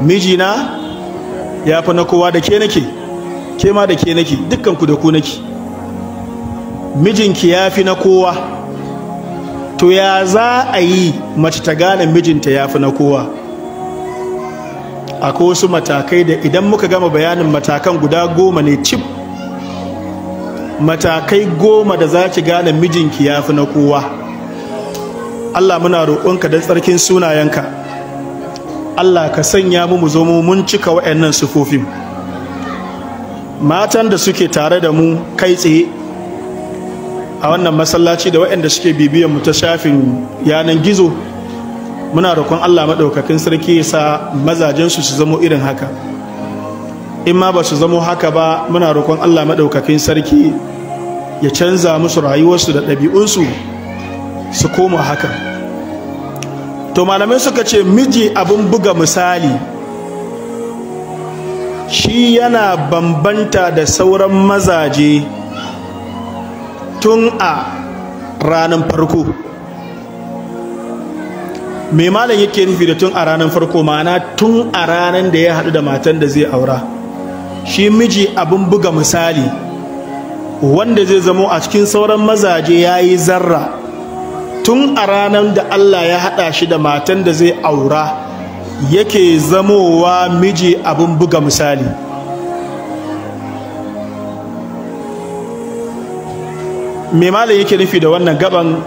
mijina ya fi na kowa, da ke nake, ke ma da ke nake, dukkanku da ku nake. Mijinki ya fi na kowa, to ya za a yi mace ta gane mijinta ya fi na kowa? Akwai wasu matakai da idan muka gama bayanin matakan guda 10 ne cif, matakai 10 da za ki gane mijinki ya fi na kowa. Allah muna roƙonka don tsarkin sunayenka, Allah ka sanya mu zo mu mun cika waɗannan sufofin. Matan da suke tare da mu kai tsaye a wannan masallaci da waɗanda suke bibiyan mu ta shafin yanan gizo, muna roƙon Allah maɗaukakin sarki ya sa mazajensu su zamo irin haka. In ma ba su zamo haka ba, muna roƙon Allah maɗaukakin sarki ya canza musu rayuwarsu da ɗabi'unsu su koma haka. To malamai suka ce miji abin buga misali shi yana bambanta da sauran mazaje tun a ranar farko. Me malam yake nufi da tun a ranar farko? Ma'ana tun a ranar da ya haɗu da matan da zai aura. Shi miji abin buga misali wanda zai zamo a cikin sauran mazaje ya yi zarra tun a ranar da Allah ya haɗa shi da matan da zai aura, yake zamowa miji abin buga misali. Me malam yake nufi da wannan gaban?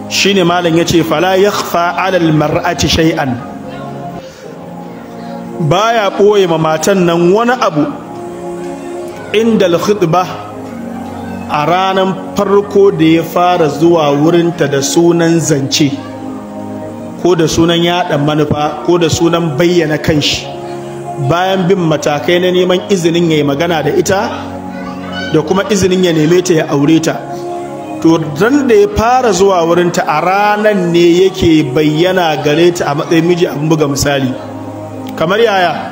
Shine malam yace fala yakhfa 'ala al-mar'ati shay'an, baya ɓoye ma matan nan wani abu inda al-khitbah, a ranar farko da ya fara zuwa wurinta da sunan zance ko da sunan yaɗa manufa ko da sunan bayyana kanshi, bayan bin matakai na neman izinin ya yi magana da ita da kuma izinin ya neme ta ya aure ta. To dan da ya fara zuwa wurinta a ranar ne yake bayyana gare ta a matsayin miji abin buga misali. Kamar yaya?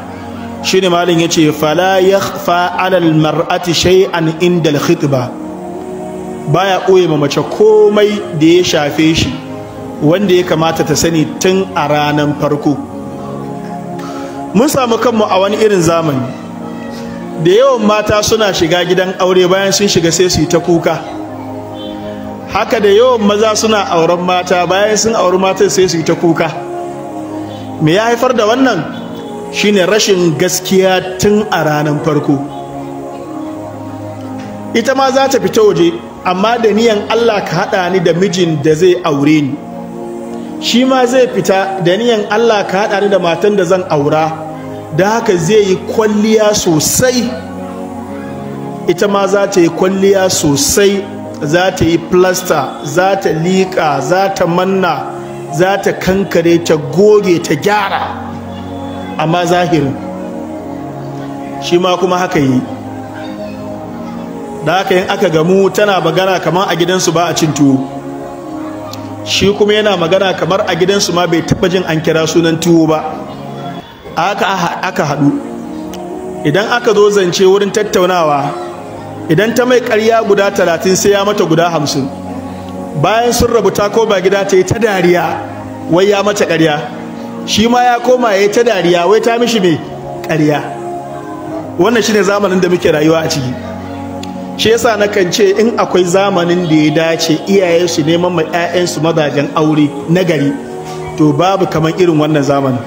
Shine malin yace fala yakhfa 'ala al-mar'ati shay'an inda al-khitbah, baya ɓoye ma mace komai da ya shafe shi wanda ya kamata ta sani tun a ranar farko. Mun samu kanmu a wani irin zamani da yawan mata suna shiga gidan aure, bayan sun shiga sai su yi ta kuka. Haka da yawan maza suna auren mata, bayan sun auri matan sai su yi ta kuka. Me ya haifar da wannan? Shine rashin gaskiya tun a ranar farko. Ita ma za ta fita waje, amma da niyan Allah ka haɗa ni da mijin da zai aure ni. Shi ma zai fita da niyan Allah ka haɗa ni da matan da zan aura, da haka zai yi kwalliya sosai. Ita ma za ta yi kwalliya sosai, za ta yi plasta, za ta liƙa, za ta manna, za ta kankare, ta goge, ta gyara. Amma zahirin shi ma kuma haka yi. Da haka yin aka gamu tana magana kamar a gidansu ba a cin tuwo, shi kuma yana magana kamar a gidansu ma bai taɓa jin an kira sunan tuwo ba. Aka haɗu, idan aka zo zance wurin tattaunawa, idan ta mai ƙarya guda 30 sai ya mata guda 50. Bayan sun rabu ta koma gida ta yi ta dariya wai ya mata ƙarya, shi ma ya koma ya yi ta dariya wai ta mishi mai ƙarya. Wannan shine zamanin da muke rayuwa a ciki. Shi yasa nakan ce in akwai zamanin da ya dace iyaye su neman ma 'ya'yansu mazajen aure nagari, to babu kamar irin wannan zamanin.